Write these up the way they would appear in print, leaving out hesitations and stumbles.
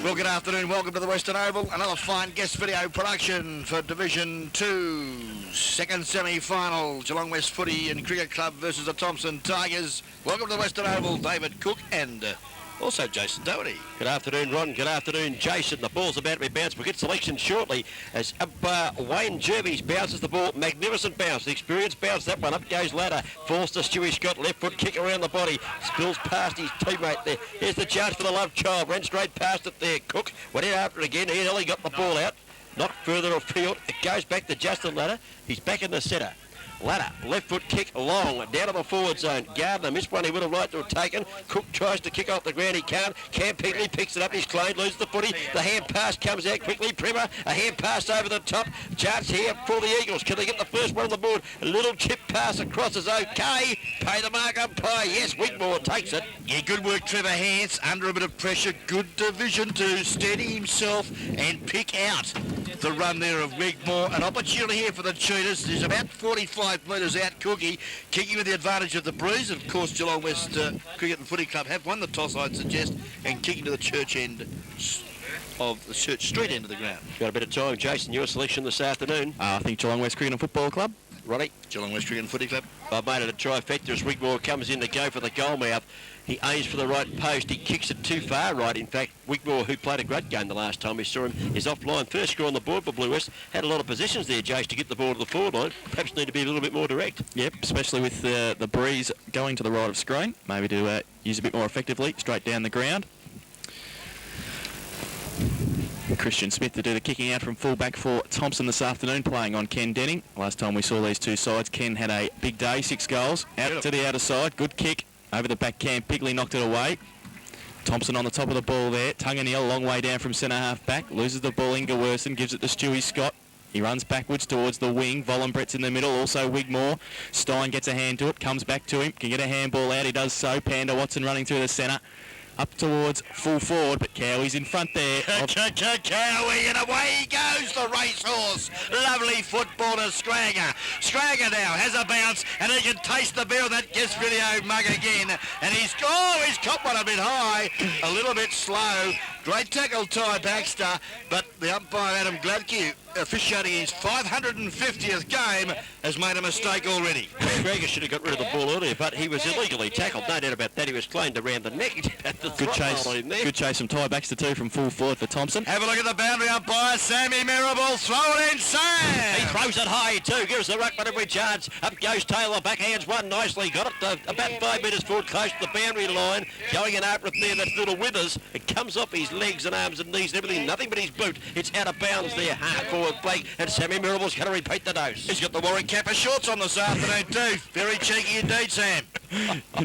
Well, good afternoon. Welcome to the Western Oval. Another fine guest video production for Division 2. Second semi-final, Geelong West Footy and Cricket Club versus the Thomson Tigers. Welcome to the Western Oval, David Cook and also Jason Doherty. Good afternoon, Ron. Good afternoon, Jason. The ball's about to be bounced. We'll get selection shortly as Wayne Jervis bounces the ball. Magnificent bounce. The experienced bounce. That one up goes ladder. Falls to Stewie Scott. Left foot kick around the body. Spills past his teammate there. Here's the charge for the love child. Ran straight past it there. Cook went in after it again. He nearly got the ball out. Not further afield. It goes back to Justin Ladder. He's back in the centre. Ladder, left foot kick long, down to the forward zone. Gardner missed one he would have liked to have taken. Cook tries to kick off the ground, he can't. Cam Peatley picks it up, he's clean, loses the footy. The hand pass comes out quickly. Primer, a hand pass over the top. Chance here for the Eagles. Can they get the first one on the board? A little chip pass across is okay. Pay the mark umpire. Yes, Wigmore takes it. Yeah, good work, Trevor Hance. Under a bit of pressure. Good Division 2. Steady himself and pick out the run there of Wigmore. An opportunity here for the Cheetahs. There's about 45 metres out. Cookie kicking with the advantage of the breeze. Of course, Geelong West Cricket and Footy Club have won the toss, I'd suggest, and kicking to the church end of the church street end of the ground. Got a bit of time, Jason. Your selection this afternoon. I think Geelong West Cricket and Football Club. Ronnie? Geelong West Cricket and Footy Club. I've made it a trifecta as Wigmore comes in to go for the goal mouth. He aims for the right post. He kicks it too far right. In fact, Wigmore, who played a great game the last time we saw him, is offline. First score on the board for Blue West. Had a lot of possessions there, Jace, to get the ball to the forward line. Perhaps need to be a little bit more direct. Yep, especially with the breeze going to the right of screen. Maybe to use a bit more effectively, straight down the ground. Christian Smith to do the kicking out from fullback for Thompson this afternoon, playing on Ken Denning. Last time we saw these two sides, Ken had a big day, 6 goals. Out to the outer side, good kick over the back Cam. Pigley knocked it away. Thompson on the top of the ball there. Tunganiel a long way down from centre half back. Loses the ball, Ingerwerson gives it to Stewie Scott. He runs backwards towards the wing. Vollenbrett's in the middle, also Wigmore. Stein gets a hand to it, comes back to him. Can get a handball out, he does so. Panda Watson running through the centre. Up towards full forward, but Cowie's in front there. Cowie, and away he goes, the racehorse. Lovely football to Scragger. Scragger now has a bounce, and he can taste the beer of that guest video mug again. And he's caught one a bit high, a little bit slow. Great tackle, Ty Baxter, but the umpire, Adam Gladke, officiating his 550th game, has made a mistake already. Scragger should have got rid of the ball earlier, but he was illegally tackled. No doubt about that. He was claimed around the neck. Good chase from Ty Baxter too from full forward for Thompson. Have a look at the boundary umpire, Sammy Marable, throw it in, Sam! He throws it high too, gives the ruckman every chance. Up goes Taylor, backhands one nicely, got it to about 5 metres forward, close to the boundary line. Going in over it there, that's little Withers. It comes off his legs and arms and knees and everything, nothing but his boot. It's out of bounds there, half forward flank, and Sammy Marable's going to repeat the dose. He's got the Warwick Kappa shorts on this afternoon too. Very cheeky indeed, Sam.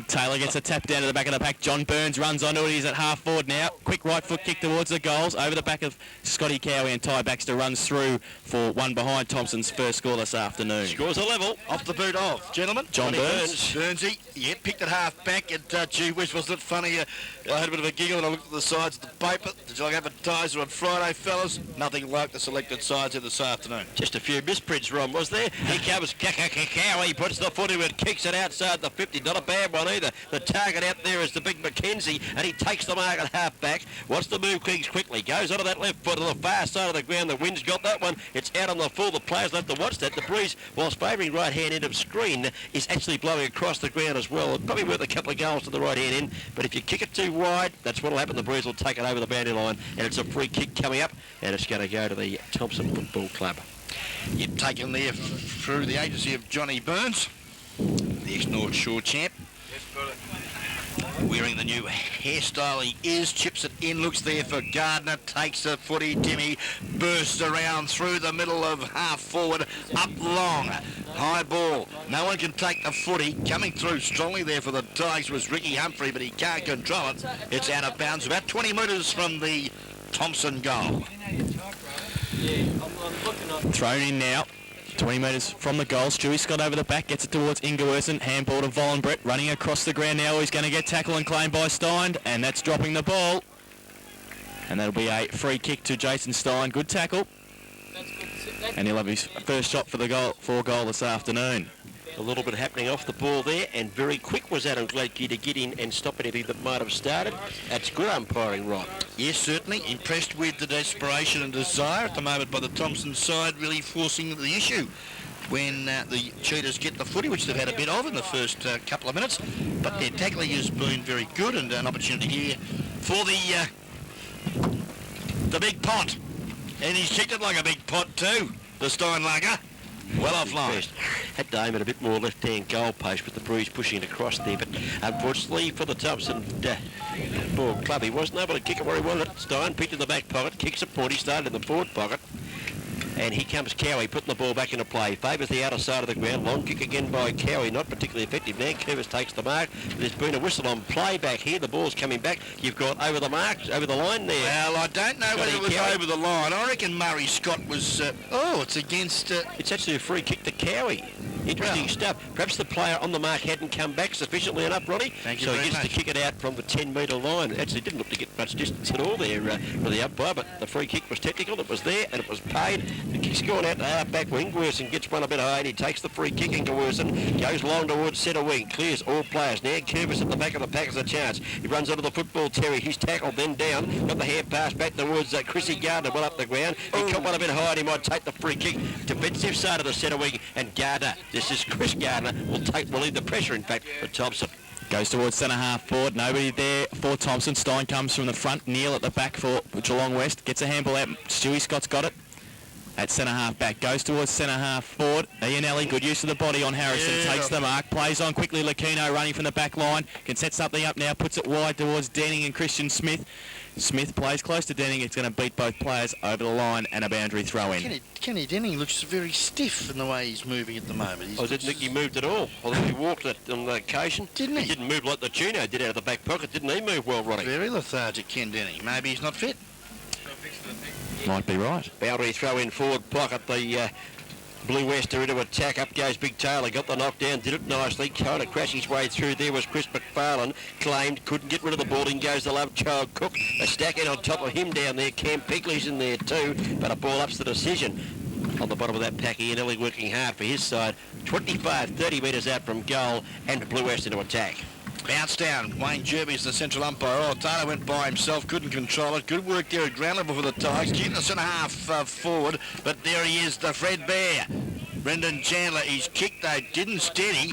Taylor gets a tap down to the back of the pack. John Burns runs onto it. He's at half forward now. Quick right foot kick towards the goals. Over the back of Scotty Cowie, and Ty Baxter runs through for one behind Thompson's first score this afternoon. Scores a level. Off the boot of, gentlemen. John Burns. Burnsy, yeah, picked it half back, and gee whiz, wasn't it funny? I had a bit of a giggle when I looked at the sides of the paper. Did you like advertiser on Friday, fellas? Nothing like the selected sides here this afternoon. Just a few misprints, Ron, was there? Here comes Cowie, puts the foot in it, kicks it outside the 50. Not a bad one either. The target out there is the big Mackenzie, and he takes the mark at half back. Wants to move things quickly. Goes onto that left foot to the far side of the ground. The wind's got that one. It's out on the full. The players will have to watch that. The breeze, whilst favouring right-hand end of screen, is actually blowing across the ground as well. It's probably worth a couple of goals to the right-hand end, but if you kick it too wide, that's what will happen. The breeze will take it over the boundary line, and it's a free kick coming up, and it's going to go to the Thomson Football Club. You've taken there through the agency of Johnny Burns, the ex-North Shore champ. Wearing the new hairstyle he is, chips it in, looks there for Gardner, takes the footy, Timmy bursts around through the middle of half forward, up long, high ball. No one can take the footy, coming through strongly there for the Tigers was Ricky Humphrey, but he can't control it. It's out of bounds, about 20 metres from the Thompson goal. Thrown in now. 20 metres from the goal. Stewie Scott over the back, gets it towards Ingerwerson. Handball to Vollenbrett, running across the ground now. He's going to get tackled and claimed by Stein, and that's dropping the ball. And that'll be a free kick to Jason Stein. Good tackle. And he'll have his first shot for the goal this afternoon. A little bit happening off the ball there, and very quick was Adam Gladkey to get in and stop anything that might have started. That's good umpiring, right? Yes, certainly. Impressed with the desperation and desire at the moment by the Thompson side, really forcing the issue when the Cheetahs get the footy, which they've had a bit of in the first couple of minutes. But their tackling has been very good, and an opportunity here for the big pot. And he's kicked it like a big pot too, the Steinlager. Well offline. Had to aim at a bit more left-hand goal post with the breeze pushing it across there, but unfortunately for the Thompson ball club, he wasn't able to kick it where he wanted it. Stein picked in the back pocket, kicks a point, he started in the forward pocket. And here comes Cowie putting the ball back into play. Favours the outer side of the ground. Long kick again by Cowie, not particularly effective. Nankervis takes the mark. There's been a whistle on play back here. The ball's coming back. You've got over the mark, over the line there. Well, I don't know whether it was Cowie over the line. I reckon Murray Scott was... it's against... It's actually a free kick to Cowie. Interesting stuff. Perhaps the player on the mark hadn't come back sufficiently enough, Ronnie. Thank you so very he gets much. to kick it out from the 10-metre line. Actually didn't look to get much distance at all there for the umpire, but the free kick was technical. It was there and it was paid. The kick's gone out to half-back wing. Gerson gets one a bit high and he takes the free kick, and Gerson goes long towards centre wing. Clears all players. Now Curvis at the back of the pack has a chance. He runs onto the football, Terry. He's tackled, then down. Got the hand pass back towards Chrissy Gardner, well up the ground. He caught one a bit high and he might take the free kick. Defensive side of the centre wing, and Gardner, this is Chris Gardner, will lead the pressure, in fact, for Thompson. Goes towards centre half forward. Nobody there for Thompson. Stein comes from the front. Neil at the back for Geelong West. Gets a handball out. Stewie Scott's got it. At centre half back. Goes towards centre half forward. Ianelli, good use of the body on Harrison. Yeah. Takes the mark. Plays on quickly. Lucchino running from the back line. Can set something up now. Puts it wide towards Denning and Christian Smith. Smith plays close to Denning. It's going to beat both players over the line, and a boundary throw in. Kenny Denning looks very stiff in the way he's moving at the moment. I didn't think he moved at all. I think he walked it on the occasion. Didn't he? He didn't move like the Juno did out of the back pocket. Didn't he move well, Ronnie? Very lethargic, Ken Denning. Maybe he's not fit. Might be right. Boundary throw in forward pocket. The Blue Wester into attack. Up goes Big Taylor. Got the knockdown. Did it nicely. Trying to crash his way through. There was Chris McFarlane. Claimed. Couldn't get rid of the ball. In goes the love child Cook. A stack in on top of him down there. Cam Pigley's in there too. But a ball up's the decision. On the bottom of that pack, Ianelli working hard for his side. 25, 30 metres out from goal. And Blue West into attack. Bounce down. Wayne Jerby's the central umpire. Oh, Taylor went by himself, couldn't control it. Good work there at ground level for the Tigers. Getting the centre half forward, but there he is, the Fred Bear. Brendan Chandler, he's kicked though, didn't steady.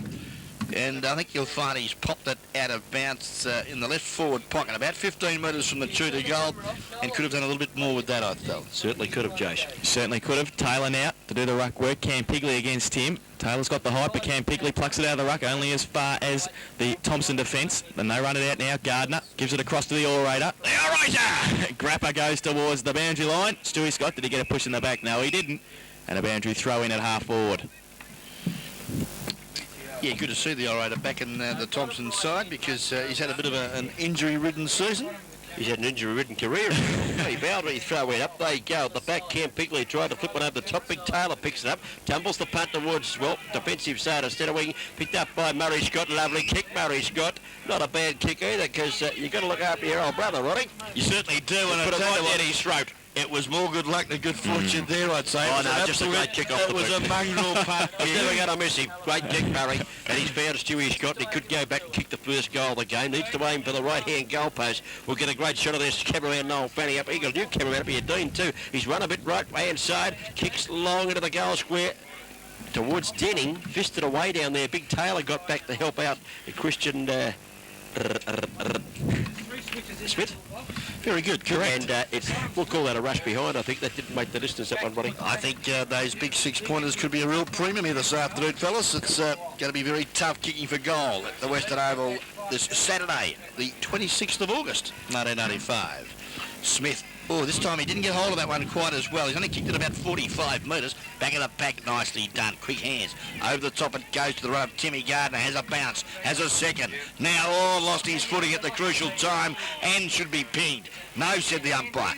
And I think you'll find he's popped it out of bounce in the left forward pocket, about 15 metres from the Cheetah goal, and could have done a little bit more with that, I felt. Certainly could have, Jason. Certainly could have. Taylor now to do the ruck work. Cam Pigley against him. Taylor's got the height, but Cam Pigley plucks it out of the ruck only as far as the Thompson defence. And they run it out now. Gardner gives it across to the orator. The orator! Grapper goes towards the boundary line. Stewie Scott, did he get a push in the back? No, he didn't. And a boundary throw in at half forward. Yeah, good to see the orator back in the Thompson side, because he's had a bit of an injury-ridden season. He's had an injury-ridden career. Hey, boundary throw in. Up they go. At the back, Cam Pigley tried to flip one over the top. Big Taylor picks it up. Tumbles the punt towards, well, defensive side of centre wing. Picked up by Murray Scott. Lovely kick, Murray Scott. Not a bad kick either, because you've got to look after your old brother, Ronnie. You certainly do. And Put it I tell you right what, down his throat. it was more good luck than good fortune there, I'd say. Oh, no, just a great kick off the It was boot. a mongrel punt. He's never going to miss him. Great kick, Murray. And he's found Stewie Scott. He could go back and kick the first goal of the game. Needs to aim for the right-hand goalpost. We'll get a great shot of this cameraman Noel Fanny up. He got a new cameraman up here, Dean, too. He's run a bit right-hand side. Kicks long into the goal square towards Denning. Fisted away down there. Big Taylor got back to help out Christian Smith. Very good, correct. And we'll call that a rush behind. I think that didn't make the distance, that one, Ronnie. I think those big six-pointers could be a real premium here this afternoon, fellas. It's going to be very tough kicking for goal at the Western Oval this Saturday, the 26th of August, 1995. Smith. Oh, this time he didn't get hold of that one quite as well. He's only kicked it about 45 metres. Back of the pack, nicely done. Quick hands. Over the top it goes to the right of Timmy Gardner. Has a bounce. Has a second. Now, lost his footing at the crucial time and should be pinged. No, said the umpire.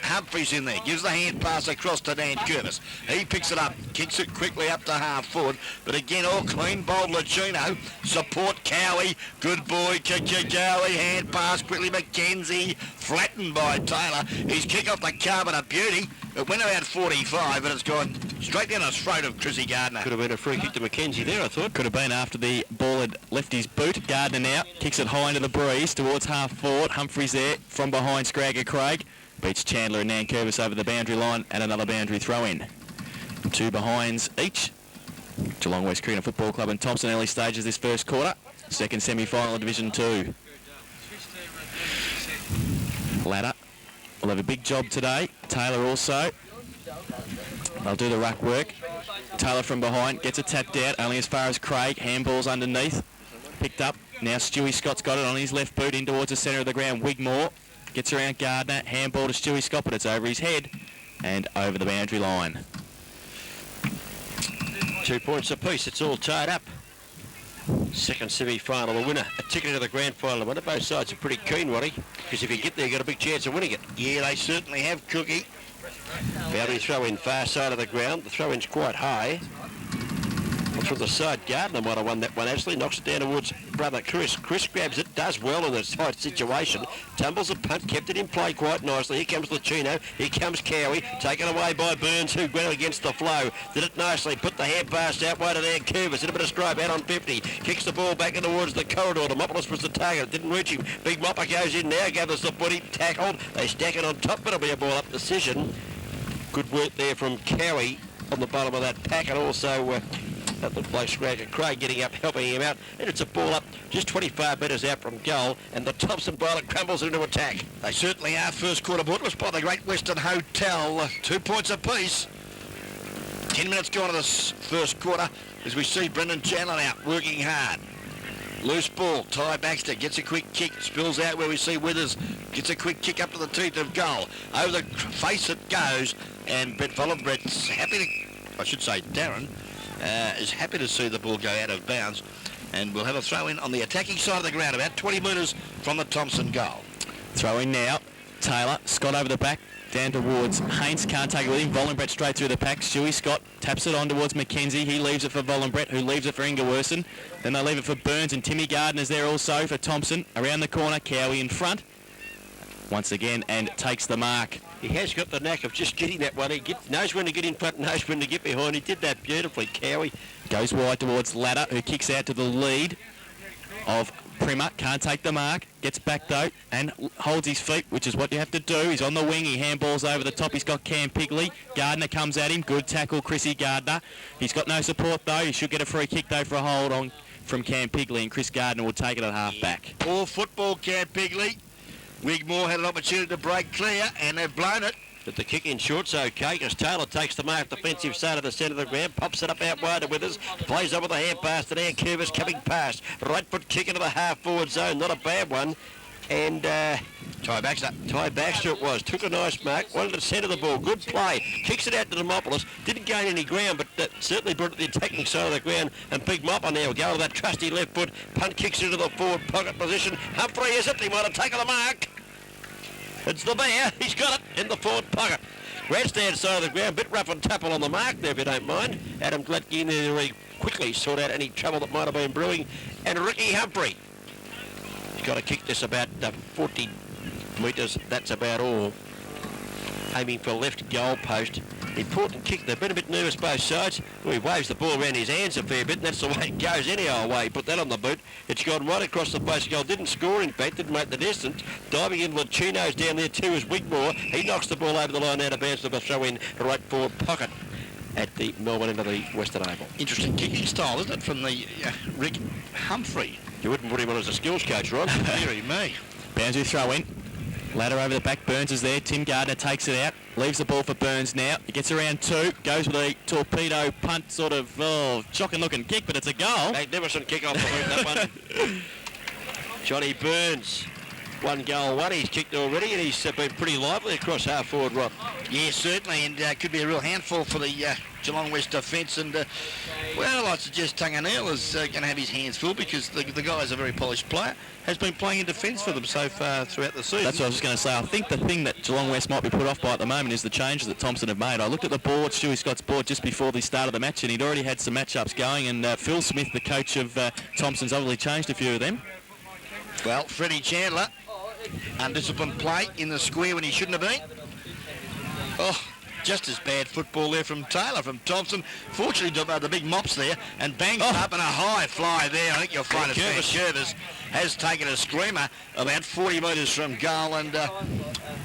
Humphrey's in there. Gives the hand pass across to Dan Curtis. He picks it up. Kicks it quickly up to half forward. But again, all clean. Bold Lucchino. Support Cowie. Good boy. Kick Cowie. Hand pass quickly. McKenzie. Flattened by Taylor. His kick off the carpet, a beauty. It went about 45, but it's gone straight down the throat of Chrissy Gardner. Could have been a free kick to Mackenzie there, I thought. Could have been after the ball had left his boot. Gardner now kicks it high into the breeze towards half forward. Humphreys there from behind Scragger Craig. Beats Chandler and Nankervis over the boundary line and another boundary throw in. 2 behinds each. Geelong West Cricket Football Club and Thompson early stages this first quarter. Second semi-final of Division 2. Ladder will have a big job today. Taylor also. They'll do the ruck work. Taylor from behind gets it tapped out only as far as Craig. Handballs underneath. Picked up. Now Stewie Scott's got it on his left boot in towards the centre of the ground. Wigmore gets around Gardner. Handball to Stewie Scott, but it's over his head and over the boundary line. 2 points apiece. It's all tied up. Second semi-final, a winner. A ticket to the grand final. Winner. Both sides are pretty keen, Waddy, because if you get there, you've got a big chance of winning it. Yeah, they certainly have, Cookie. Boundary throw in far side of the ground. The throw in's quite high. From the side, Gardner might have won that one. Actually knocks it down towards brother Chris. Chris grabs it, does well in a tight situation. Tumbles the punt, kept it in play quite nicely. Here comes Lucchino. Here comes Cowie. Taken away by Burns, who went against the flow. Did it nicely. Put the hand pass out wide to Nankervis. Did a bit of stripe out on 50. Kicks the ball back in towards the corridor. Demopoulos was the target. Didn't reach him. Big Mopper goes in now. Gathers the footy. Tackled. They stack it on top. It'll be a ball up decision. Good work there from Cowie on the bottom of that pack, and also that looked like Scragger Craig getting up, helping him out, and it's a ball up just 25 metres out from goal, and the Thompson bowler crumbles into attack. They certainly are. First quarter brought to us by the Great Western Hotel. 2 points apiece. 10 minutes gone to this first quarter as we see Brendan Chandler out working hard. Loose ball. Ty Baxter gets a quick kick, spills out where we see Withers, gets a quick kick up to the teeth of goal. Over the face it goes, and Brett Vollenbrett's happy to, I should say Darren, is happy to see the ball go out of bounds, and we'll have a throw in on the attacking side of the ground, about 20 metres from the Thompson goal. Throw in now. Taylor, Scott over the back, down towards Haynes, can't take it with him. Vollenbrett straight through the pack. Stewie Scott taps it on towards Mackenzie. He leaves it for Vollenbrett, who leaves it for Ingerwerson. Then they leave it for Burns, and Timmy Gardner's there also for Thompson. Around the corner, Cowie in front once again, and takes the mark. He has got the knack of just getting that one. He knows when to get in front, knows when to get behind. He did that beautifully, Cowie. Goes wide towards Ladder, who kicks out to the lead of Primer. Can't take the mark. Gets back though and holds his feet, which is what you have to do. He's on the wing. He handballs over the top. He's got Cam Pigley. Gardner comes at him. Good tackle, Chrissy Gardner. He's got no support though. He should get a free kick though for a hold on from Cam Pigley, and Chris Gardner will take it at half back. All football, Cam Pigley. Wigmore had an opportunity to break clear, and they've blown it. But the kick in short's okay, because Taylor takes the mark defensive side of the centre of the ground, pops it up out wide to Withers, plays over the hand pass to Nankervis coming past. Right foot kick into the half-forward zone, not a bad one. And Ty Baxter it was, took a nice mark, wanted to centre the ball, good play, kicks it out to Demopoulos, didn't gain any ground, but certainly brought it to the attacking side of the ground, and Big Mopper now go to that trusty left foot, punt kicks into the forward pocket position. Humphrey is it, he might have taken the mark. It's the bear. He's got it in the forward pocket. Grandstand side of the ground. Bit rough and tupple on the mark there, if you don't mind. Adam Glatke in there to really quickly sort out any trouble that might have been brewing. And Ricky Humphrey. He's got to kick this about 40 metres. That's about all. Aiming for left goal post. Important kick. They've been a bit nervous both sides. Well, he waves the ball around his hands a fair bit, and that's the way it goes any old way. Put that on the boot. It's gone right across the base goal. Didn't score, in fact. Didn't make the distance. Diving in, Lucchino's down there too is Wigmore. He knocks the ball over the line out of bounds to a throw in right forward pocket at the Melbourne end of the Western Oval. Interesting kicking style, isn't it, from the Rick Humphrey? You wouldn't put him on as a skills coach, Ron? Deary me. Boundary throw in. Ladder over the back. Burns is there. Tim Gardner takes it out. Leaves the ball for Burns now. He gets around 2. Goes with a torpedo punt, sort of shocking looking kick, but it's a goal. Magnificent kick off the boot, that one. Johnny Burns. 1 goal, 1 he's kicked already, and he's been pretty lively across half forward, Rob. Yeah, certainly, and could be a real handful for the Geelong West defence. And, well, I'd suggest Tunganil is going to have his hands full, because the guy is a very polished player, has been playing in defence for them so far throughout the season. That's what I was just going to say. I think the thing that Geelong West might be put off by at the moment is the changes that Thompson have made. I looked at the board, Stewie Scott's board, just before the start of the match, and he'd already had some matchups going, and Phil Smith, the coach of Thompson's, obviously changed a few of them. Well, Freddie Chandler, undisciplined play in the square when he shouldn't have been. Oh, just as bad football there from Taylor, from Thompson. Fortunately, the big mops there, and bangs up and a high fly there. I think you'll find it. Curvis has taken a screamer about 40 metres from goal, and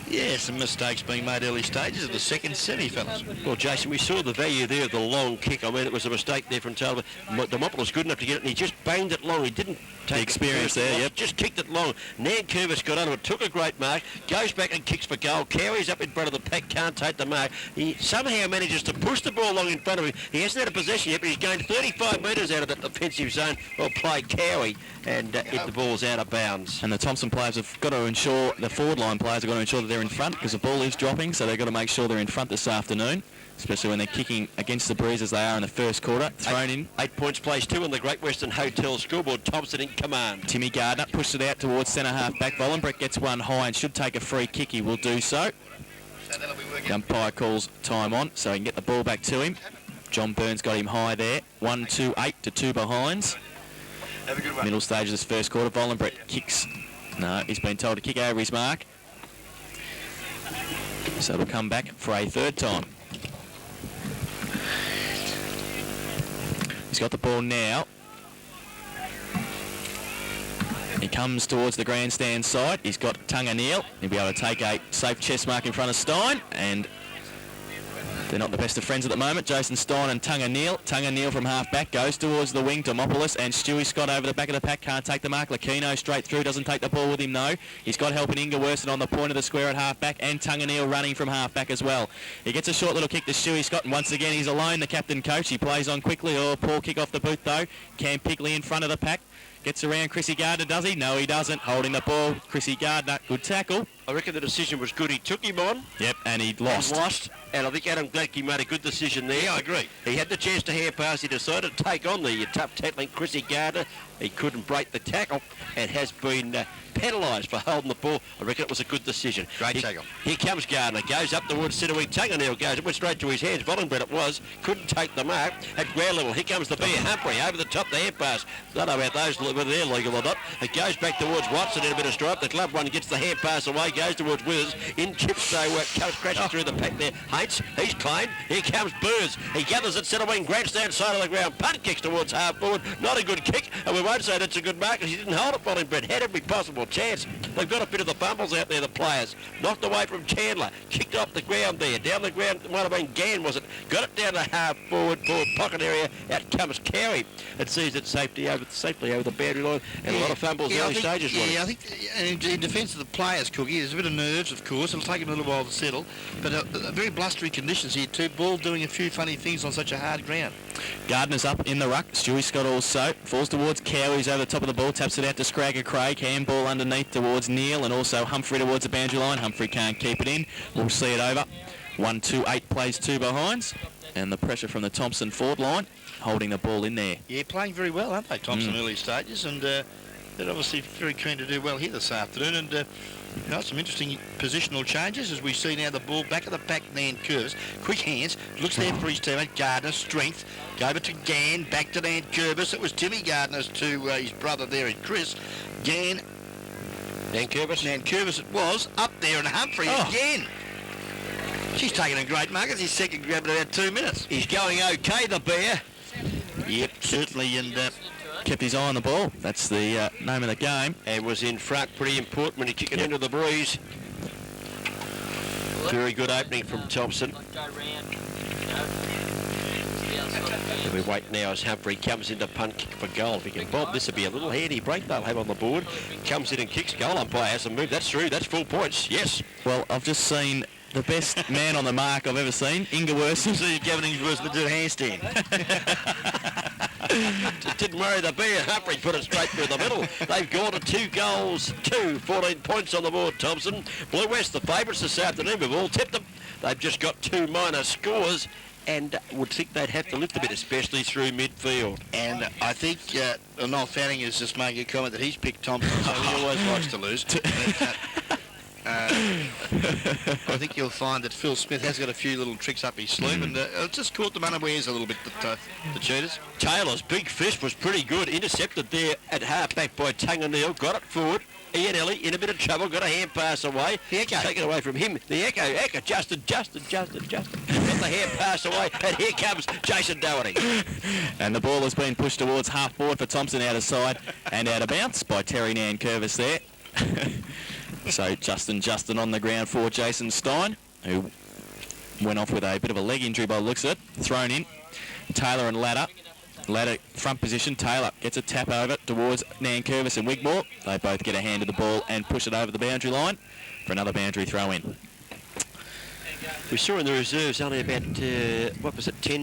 yeah, some mistakes being made early stages of the second semi, fellas. Well, Jason, we saw the value there of the long kick. I mean, it was a mistake there from Taylor. Demopoulos was good enough to get it, and he just banged it long. He didn't take the experience there, yep. Just kicked it long. Curvis got under it, took a great mark, goes back and kicks for goal. Carries up in front of the pack, can't take the mark. He somehow manages to push the ball along in front of him. He hasn't had a possession yet, but he's gained 35 metres out of that defensive zone. Well played, Cowie, and the ball's out of bounds. And the Thompson players have got to ensure, the forward line players have got to ensure that they're in front, because the ball is dropping, so they've got to make sure they're in front this afternoon, especially when they're kicking against the breeze as they are in the first quarter. Thrown in. 8 points, plays 2 on the Great Western Hotel scoreboard. Thompson in command. Timmy Gardner pushed it out towards centre half back. Vollenbrett gets one high and should take a free kick. He will do so. The umpire calls time on, so he can get the ball back to him. John Burns got him high there. 1-2-8 to 2 behinds. Middle stage of this first quarter. Vollenbrett kicks. No, he's been told to kick over his mark. So it'll come back for a third time. He's got the ball now. He comes towards the grandstand side. He's got Tunga Neal. He'll be able to take a safe chest mark in front of Stein, and they're not the best of friends at the moment. Jason Stein and Tunga Neal. Tunga Neal from half back goes towards the wing. Demopoulos and Stewie Scott over the back of the pack. Can't take the mark. Lakino straight through. Doesn't take the ball with him, though. He's got help in Ingeworson on the point of the square at half back, and Tunga Neal running from half back as well. He gets a short little kick to Stewie Scott, and once again he's alone, the captain coach. He plays on quickly. Oh, poor kick off the boot, though. Cam Pickley in front of the pack. Gets around Chrissy Gardner, does he? No, he doesn't. Holding the ball. Chrissy Gardner, good tackle. I reckon the decision was good. He took him on. Yep, and he lost. And I think Adam Gladkey made a good decision there. Yeah, I agree. He had the chance to hand pass. He decided to take on the tough tackling Chrissy Gardner. He couldn't break the tackle and has been penalised for holding the ball. I reckon it was a good decision. Great tackle. Here comes Gardner. Goes up towards centre wing. Tunga Neal goes. It went straight to his hands. Vollenbrett it was. Couldn't take the mark. At ground level, here comes the bear. Humphrey over the top. The hand pass. Don't know about those, whether they're legal or not. It goes back towards Watson in a bit of stripe. The club one gets the hand pass away. Goes towards Withers. In chips, so comes crashing through the pack there. Haints. He's claimed. Here comes Burns. He gathers at centre wing. Grandstand side of the ground. Punt kicks towards half forward. Not a good kick. And we won't say that's a good mark because he didn't hold it. Vollenbrett had every possible chance. They've got a bit of the fumbles out there, the players. Knocked away from Chandler. Kicked off the ground there. Down the ground, it might have been Gann, was it? Got it down the half forward pocket area. Out comes Cowie. It sees it safely over the boundary line. And a lot of fumbles early stages. Yeah, I think in defence of the players, Cookie, there's a bit of nerves, of course. It'll take him a little while to settle. But very blustery conditions here too. Ball doing a few funny things on such a hard ground. Gardner's up in the ruck. Stewie Scott also falls towards Cowie's over the top of the ball. Taps it out to Scragger Craig. Handball underneath towards Neal, and also Humphrey towards the boundary line. Humphrey can't keep it in. We'll see it over. 1-2-8 plays 2 behinds. And the pressure from the Thompson forward line holding the ball in there. Yeah, playing very well, aren't they, Thompson, early stages? And they're obviously very keen to do well here this afternoon. And some interesting positional changes as we see now the ball back of the pack. Curvis, quick hands, looks there for his teammate Gardner, strength, go over to Gann, back to Curvis. It was Timmy Gardner's to his brother there in Chris. Gann, Curvis it was, up there, and Humphrey again. She's taking a great mark. It's his second grab in about 2 minutes. He's going okay, the bear. Yep, certainly, and kept his eye on the ball. That's the name of the game. And was in front, pretty important when he kicked it into the breeze. Very good opening from Thompson. And we wait now as Humphrey comes into punt kick for goal. If he can bob, this will be a little handy break they'll have on the board. Comes in and kicks. Goal umpire has a move. That's through. That's full points. Yes. Well, I've just seen the best man on the mark I've ever seen, Ingeworson. See Gavin Ingeworson do a handstand. Didn't worry the bear. Humphrey put it straight through the middle. They've gone to 2 goals, 14 points on the board, Thompson. Blue West, the favourites this afternoon. We've all tipped them. They've just got 2 minor scores and would think they'd have to lift a bit, especially through midfield. And I think Noel Fanning is just making a comment that he's picked Thompson, so he always likes to lose. I think you'll find that Phil Smith has got a few little tricks up his sleeve, and just caught them unawares a little bit, the Cheetahs. Taylor's big fist was pretty good. Intercepted there at half-back by Tunga Neal. Got it forward. Ian Ellie in a bit of trouble, got a hand pass away. The Echo. Taken away from him. The Echo, Justin. Got the hand pass away, and here comes Jason Doherty. And the ball has been pushed towards half forward for Thompson out of side and out of bounce by Terry Nankervis there. So Justin on the ground for Jason Stein, who went off with a bit of a leg injury by the looks of it. Thrown in. Taylor and Ladder front position. Taylor gets a tap over towards Nankervis and Wigmore. They both get a hand of the ball and push it over the boundary line for another boundary throw in. We saw in the reserves only about, 10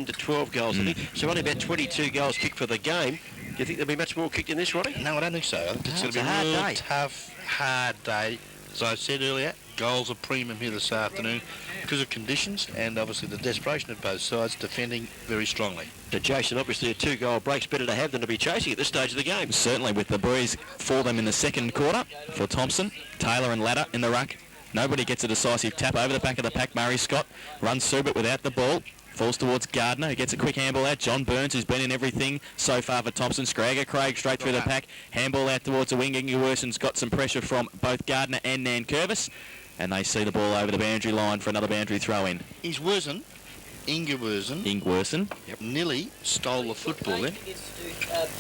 to 12 goals, I think. So only about 22 goals kicked for the game. Do you think there'll be much more kicked in this, Roddy? No, I don't think so. I think it's going to be a real tough, hard day. As I said earlier, goals are premium here this afternoon because of conditions and obviously the desperation of both sides defending very strongly. So Jason, obviously a 2-goal break's better to have than to be chasing at this stage of the game. Certainly, with the breeze for them in the second quarter for Thompson. Taylor and Ladder in the ruck. Nobody gets a decisive tap over the back of the pack. Murray Scott runs through but without the ball. Falls towards Gardner, who gets a quick handball out. John Burns, who's been in everything so far for Thompson. Scragger Craig straight through the pack. Handball out towards the wing. Ingeworsen's got some pressure from both Gardner and Nankervis. And they see the ball over the boundary line for another boundary throw in. Ingeworsen. Yep. Nearly stole the football then.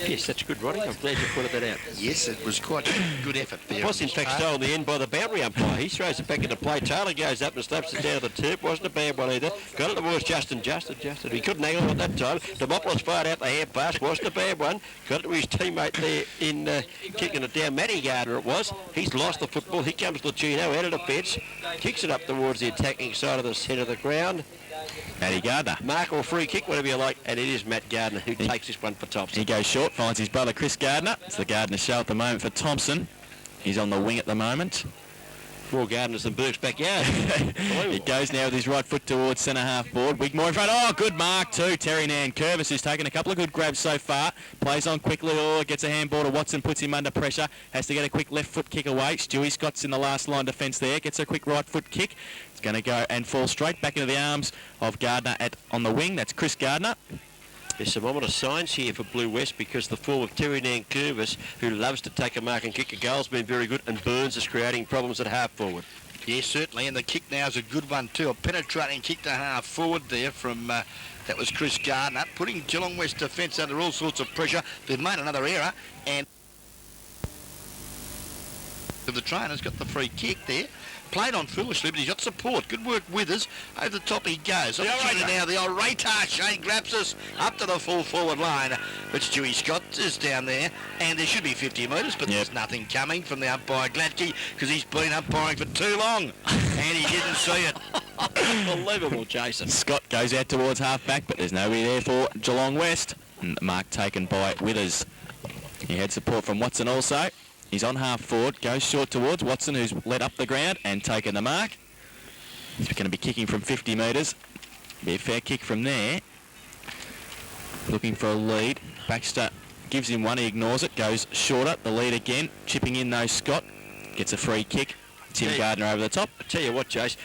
Yes, that's good, Roddy. I'm glad you pointed that out. Yes, it was quite a good effort there. It was in fact stolen in the end by the boundary umpire. He throws it back into play. Taylor goes up and slaps it down the turf. Wasn't a bad one either. Got it towards Justin. He couldn't hang on at that time. Demopoulos fired out the hand pass. Wasn't a bad one. Got it to his teammate there in kicking it down. Matty Gardner it was. He's lost the football. Here comes Lucino out of defence. Kicks it up towards the attacking side of the centre of the ground. Matty Gardner. Mark or free kick, whatever you like, and it is Matt Gardner who takes this one for Thompson. He goes short, finds his brother Chris Gardner. It's the Gardner show at the moment for Thompson. He's on the wing at the moment. More Gardners than Burke's backyard. He goes now with his right foot towards centre half board. Wigmore in front. Oh, good mark too. Terry Nankervis, who's taken a couple of good grabs so far. Plays on quickly. Oh, gets a handball to Watson, puts him under pressure. Has to get a quick left foot kick away. Stewie Scott's in the last line defence there. Gets a quick right foot kick. It's going to go and fall straight back into the arms of Gardner on the wing. That's Chris Gardner. There's some ominous signs here for Blue West because the form of Terry Nankervis, who loves to take a mark and kick a goal, has been very good, and Burns is creating problems at half forward. Yes, certainly, and the kick now is a good one too. A penetrating kick to half forward there from, that was Chris Gardner, putting Geelong West defence under all sorts of pressure. They've made another error, and the trainer's got the free kick there. Played on foolishly, but he's got support. Good work with us. Over the top he goes. Opportunity now, the orator, Shane grabs us up to the full forward line. But Stewie Scott is down there, and there should be 50 metres, but there's nothing coming from the umpire, Gladkey, because he's been umpiring for too long, and he didn't see it. Unbelievable, Jason. Scott goes out towards half-back, but there's nobody there for Geelong West. And the mark taken by Withers. He had support from Watson also. He's on half forward, goes short towards Watson, who's led up the ground and taken the mark. He's going to be kicking from 50 metres. Be a fair kick from there. Looking for a lead. Baxter gives him one, he ignores it, goes shorter, the lead again. Chipping in though, Scott gets a free kick. Tim Gardner over the top. I tell you what, Jace,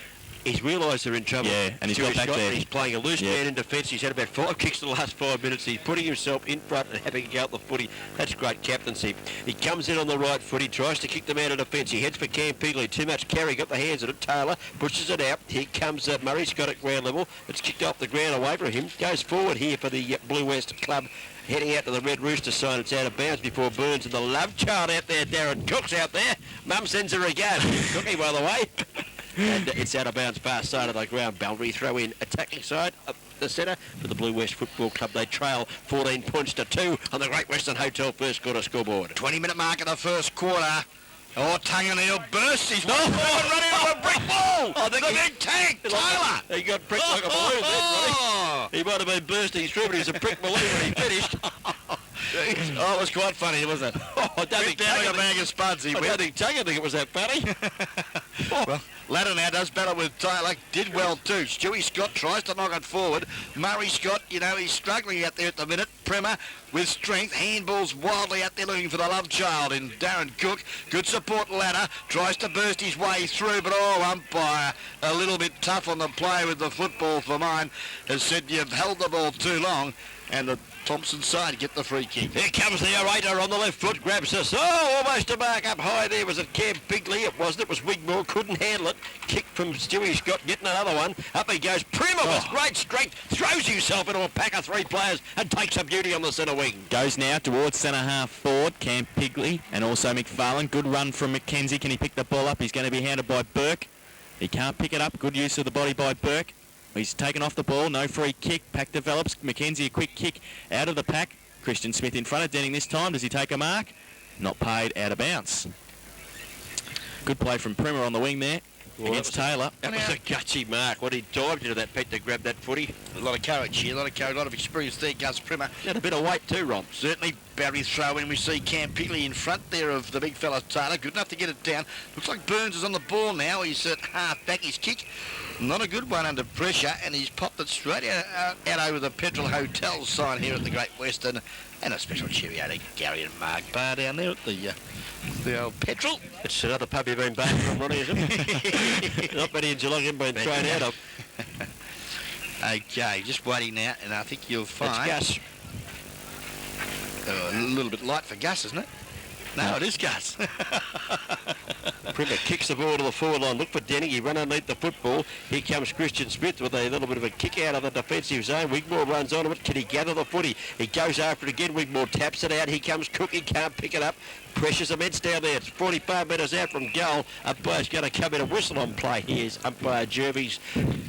he's realised they're in trouble. Yeah, and he's got back there. He's playing a loose man in defence. He's had about 5 kicks in the last 5 minutes. He's putting himself in front and having a go at the footy. That's great captaincy. He comes in on the right foot. He tries to kick them out of defence. He heads for Cam Pegley. Too much carry. Got the hands on it. Taylor pushes it out. Here comes Murray Scott at ground level. It's kicked off the ground away from him. Goes forward here for the Blue West club. Heading out to the Red Rooster sign. It's out of bounds before Burns, and the love child out there, Darren Cook's out there. Mum sends her regard. Cookie, by the way. And it's out of bounds, far side of the ground. Boundary throw in, attacking side up the centre for the Blue West Football Club. They trail 14 points to 2 on the Great Western Hotel first quarter scoreboard. 20-minute mark of the first quarter. Oh, Tunganeel bursts. He's running into a brick wall. I think the big tank, Taylor. He got pricked like a balloon then, He might have been bursting through, but he was a prick balloon when he finished. Oh, it was quite funny, wasn't it? I don't think down like a bag of spuds. I don't think it was that funny. Well, Ladder now does battle with Taylor. Did well too. Stewie Scott tries to knock it forward. Murray Scott, you know, he's struggling out there at the minute. Prema with strength. Handballs wildly out there looking for the love child in Darren Cook. Good support, Ladder. Tries to burst his way through, but umpire a little bit tough on the play with the football for mine. Has said you've held the ball too long. and the Thompson side get the free kick. Here comes the orator on the left foot, grabs us. Oh, almost a mark up high there. Was it Cam Bigley? It wasn't. It was Wigmore. Couldn't handle it. Kick from Stewie Scott, getting another one. Up he goes. Primer with great strength. Throws himself into a pack of 3 players and takes a beauty on the centre wing. Goes now towards centre half forward. Cam Bigley and also McFarlane. Good run from McKenzie. Can he pick the ball up? He's going to be handed by Burke. He can't pick it up. Good use of the body by Burke. He's taken off the ball, no free kick. Pack develops. McKenzie a quick kick out of the pack. Christian Smith in front of Denning this time. Does he take a mark? Not paid, out of bounds. Good play from Primer on the wing there against Taylor. That was a gutsy mark. What he dived into that pit to grab that footy. A lot of courage here, a lot of experience there, Gus Primer. Had a bit of weight too, Ron. Certainly Barry throw in. We see Cam Pigley in front there of the big fella Taylor. Good enough to get it down. Looks like Burns is on the ball now. He's at half back. His kick, not a good one under pressure, and he's popped it straight out over the Petrol Hotel sign here at the Great Western. And a special cheerio to Gary and Mark Barr down there at the old Petrol. It's another pub you've been back from, Ronnie, isn't it? Not many in Geelong have been thrown out of. Okay, just waiting now, and I think you'll find... That's Gus. A little bit light for Gus, isn't it? No, it is Gus. Primer kicks the ball to the forward line. Look for Denning. He ran underneath the football. Here comes Christian Smith with a little bit of a kick out of the defensive zone. Wigmore runs onto it. Can he gather the footy? He goes after it again. Wigmore taps it out. Here comes Cook. He can't pick it up. Pressure's immense down there. It's 45 metres out from goal. Umpire's going to come in a whistle on play. Here's umpire Jervis.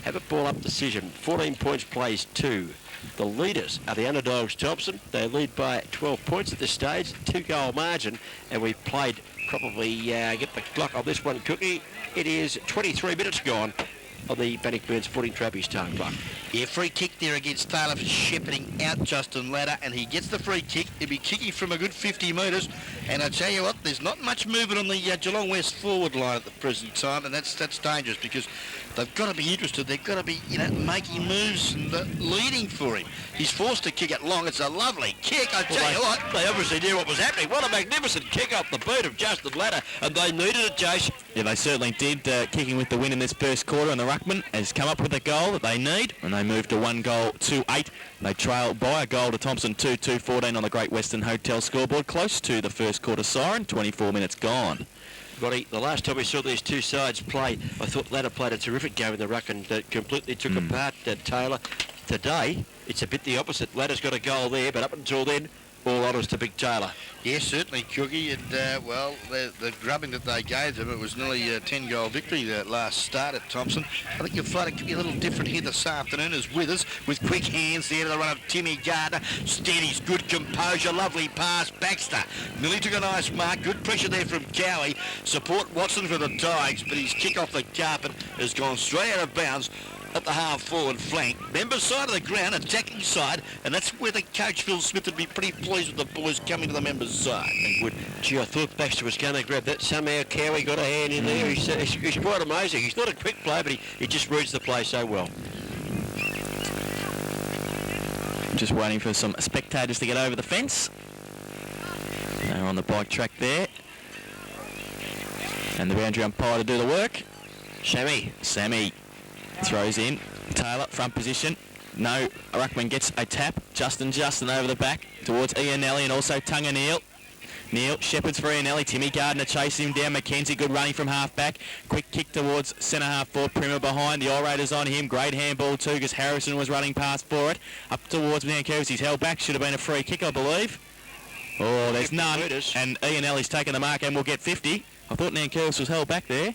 Have a ball up decision. 14 points plays 2. The leaders are the underdogs, Thompson. They lead by 12 points at this stage, 2-goal margin, and we've played probably, get the clock on this one, Cookie. It is 23 minutes gone on the Bannockburns Footing Trappies time clock. Yeah, free kick there against Taylor for shepherding out Justin Ladder, and he gets the free kick. He'll be kicking from a good 50 metres, and I tell you what, there's not much movement on the Geelong West forward line at the present time, and that's dangerous because they've got to be interested. They've got to be, making moves and leading for him. He's forced to kick it long. It's a lovely kick. I tell you what. They obviously knew what was happening. What a magnificent kick off the boot of Justin Ladder, and they needed it, Jace. Yeah, they certainly did. Kicking with the win in this first quarter, and the ruckman has come up with a goal that they need, and they move to 1-2-8. They trail by a goal to Thompson 2-2-14 on the Great Western Hotel scoreboard, close to the first quarter siren. 24 minutes gone. Roddy, the last time we saw these two sides play, I thought Ladder played a terrific game in the ruck and completely took apart Taylor. Today, it's a bit the opposite. Ladder's got a goal there, but up until then, all honours to Big Taylor. Yes, certainly, Cookie. And, the grubbing that they gave them, it was nearly a 10-goal victory that last start at Thompson. I think you'll find it could be a little different here this afternoon as Withers, with quick hands there to the run of Timmy Gardner. Steady's good composure, lovely pass. Baxter nearly took a nice mark. Good pressure there from Cowie. Support Watson for the Tigers, but his kick off the carpet has gone straight out of bounds at the half-forward flank. Members side of the ground, attacking side, and that's where the coach, Phil Smith, would be pretty pleased with the boys coming to the members' side. He would. Gee, I thought Baxter was going to grab that. Somehow Cowie got a hand in there. He's quite amazing. He's not a quick player, but he just reads the play so well. Just waiting for some spectators to get over the fence. They're on the bike track there. And the boundary umpire to do the work. Sammy throws in. Taylor, front position. No, Ruckman gets a tap. Justin over the back towards Ianelli and also Tunga Neal. Neal shepherds for Ianelli. Timmy Gardner chasing him down. McKenzie, good running from half-back. Quick kick towards centre half forward. Primer behind. The Orator's on him. Great handball too because Harrison was running past for it. Up towards Nankervis. He's held back. Should have been a free kick, I believe. Oh, there's none. And Ianelli's taken the mark and will get 50. I thought Nankervis was held back there.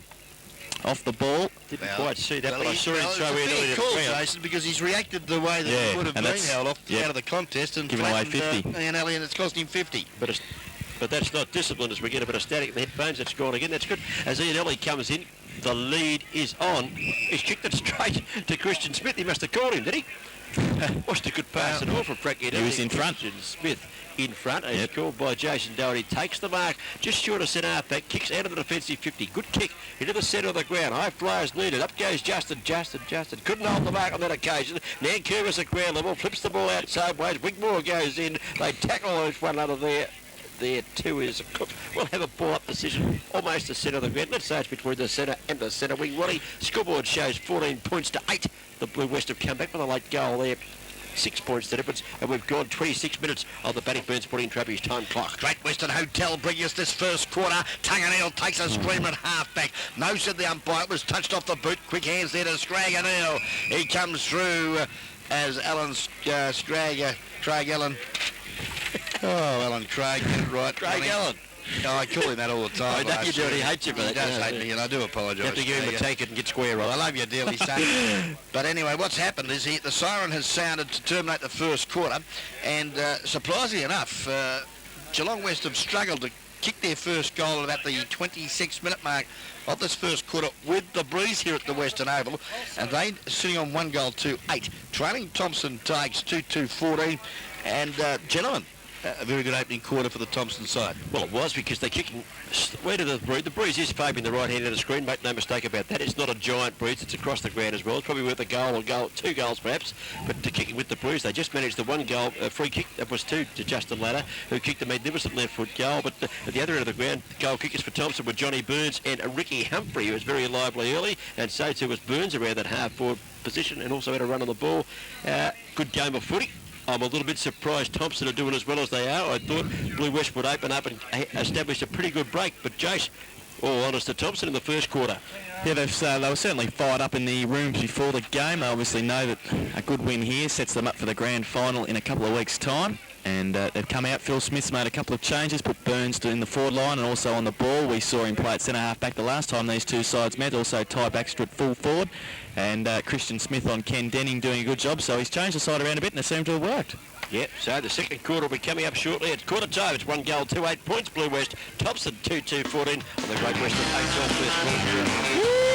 Off the ball. Didn't quite see that, but I saw him throw in. Call, Jason, because he's reacted the way that he would have been held off out of the contest and given away 50. And it's cost him 50. But that's not discipline as we get a bit of static in the headphones. That's gone again. That's good. As Ianelli comes in, the lead is on. He's kicked it straight to Christian Smith. He must have called him, did he? Watched a good pass and all from Frank Ianelli. He was in front. Christian Smith in front. He's called by Jason Doherty. Takes the mark just short of centre half back. Kicks out of the defensive 50. Good kick into the centre of the ground. High flyers needed. Up goes Justin. Couldn't hold the mark on that occasion. Nankervis at ground level. Flips the ball out sideways. Wigmore goes in. They tackle one another there. There too is Cook. We'll have a ball up decision almost the centre of the ground. Let's say it's between the centre and the centre wing. Roddy, scoreboard shows 14 points to 8. The Blue West have come back with a late goal there 6 points the difference, and we've gone 26 minutes on the Bannockburn Sporting Trophies time clock. Great Western Hotel bringing us this first quarter. Tunganeel takes a screamer at half-back. No, said the umpire. It was touched off the boot. Quick hands there to Scragganeel. He comes through as Alan Craig Allen. Oh, Alan Craig, get it right. Craig Allen. Oh, I call him that all the time. I know you do, and he hates you for that. He does hate me, and I do apologise. You have to give him a take it and get square right. Well, I love you dearly, son. But anyway, what's happened is the siren has sounded to terminate the first quarter, and surprisingly enough, Geelong West have struggled to kick their first goal at about the 26-minute mark of this first quarter with the breeze here at the Western Oval, and they sitting on 1 goal to 8. Trailing Thompson Tigers 2-2-14, and gentlemen, a very good opening quarter for the Thompson side. Well, it was because they're kicking where to the breeze. The breeze is favouring the right hand of the screen, make no mistake about that. It's not a giant breeze, it's across the ground as well. It's probably worth a goal or 2 goals perhaps, but to kicking with the breeze, they just managed the 1 goal free kick. That was 2 to Justin Latta, who kicked a magnificent left foot goal. But at the other end of the ground, goal kickers for Thompson were Johnny Burns and Ricky Humphrey, who was very lively early, and so too was Burns around that half-forward position and also had a run on the ball. Good game of footy. I'm a little bit surprised Thompson are doing as well as they are. I thought Blue West would open up and establish a pretty good break, but Jace, all honest to Thompson in the first quarter. Yeah, they were certainly fired up in the rooms before the game. They obviously know that a good win here sets them up for the grand final in a couple of weeks' time. And they've come out. Phil Smith's made a couple of changes, put Burns in the forward line and also on the ball. We saw him play at centre-half back the last time these two sides met. Also Ty Baxter at full forward. And Christian Smith on Ken Denning doing a good job. So he's changed the side around a bit and it seemed to have worked. Yep, so the second quarter will be coming up shortly. It's quarter time. It's 1 goal, 2 8 points. Blue West. Thompson 2-2-14 on the Great Western Hotel first quarter.